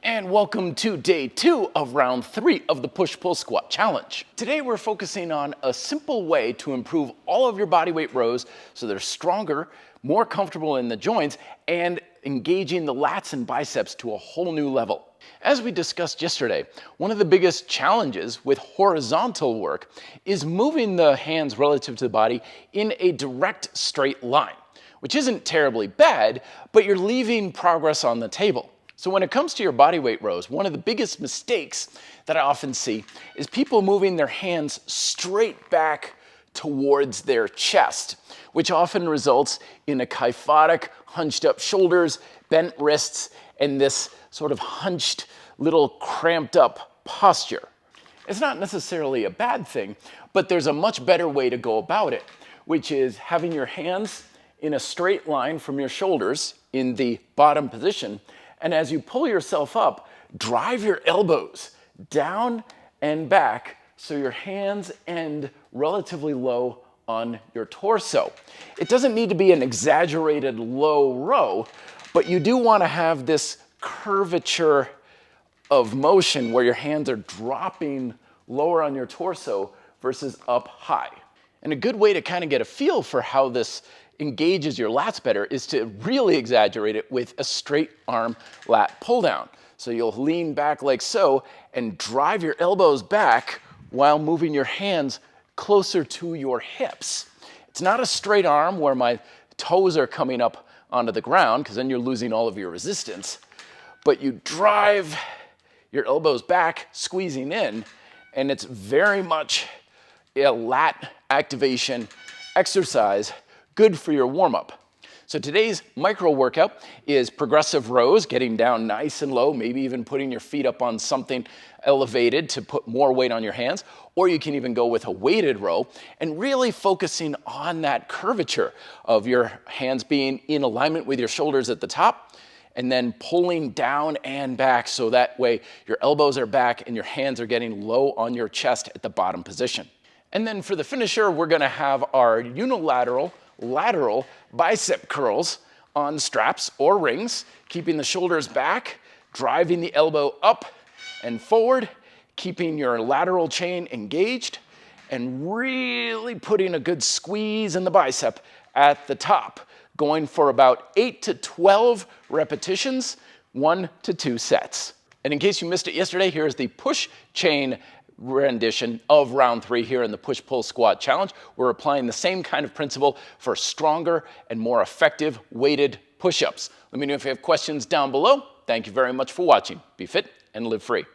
And welcome to day 2 of round 3 of the push-pull squat challenge. Today we're focusing on a simple way to improve all of your body weight rows so they're stronger, more comfortable in the joints, and engaging the lats and biceps to a whole new level. As we discussed yesterday, one of the biggest challenges with horizontal work is moving the hands relative to the body in a direct straight line, which isn't terribly bad, but you're leaving progress on the table. So when it comes to your body weight rows, one of the biggest mistakes that I often see is people moving their hands straight back towards their chest, which often results in a kyphotic, hunched up shoulders, bent wrists, and this sort of hunched, little cramped up posture. It's not necessarily a bad thing, but there's a much better way to go about it, which is having your hands in a straight line from your shoulders in the bottom position. And as you pull yourself up, drive your elbows down and back so your hands end relatively low on your torso. It doesn't need to be an exaggerated low row, but you do want to have this curvature of motion where your hands are dropping lower on your torso versus up high. And a good way to kind of get a feel for how this engages your lats better is to really exaggerate it with a straight arm lat pull down. So you'll lean back like so and drive your elbows back while moving your hands closer to your hips. It's not a straight arm where my toes are coming up onto the ground, because then you're losing all of your resistance, but you drive your elbows back, squeezing in, and it's very much a lat activation exercise, good for your warm-up. So today's micro workout is progressive rows, getting down nice and low, maybe even putting your feet up on something elevated to put more weight on your hands, or you can even go with a weighted row and really focusing on that curvature of your hands being in alignment with your shoulders at the top, and then pulling down and back so that way your elbows are back and your hands are getting low on your chest at the bottom position. And then for the finisher, we're gonna have our unilateral lateral bicep curls on straps or rings, keeping the shoulders back, driving the elbow up and forward, keeping your lateral chain engaged, and really putting a good squeeze in the bicep at the top, going for about 8 to 12 repetitions, 1 to 2 sets. And in case you missed it yesterday, here's the push chain rendition of round 3 here in the push-pull squat challenge. We're applying the same kind of principle for stronger and more effective weighted push-ups. Let me know if you have questions down below. Thank you very much for watching. Be fit and live free.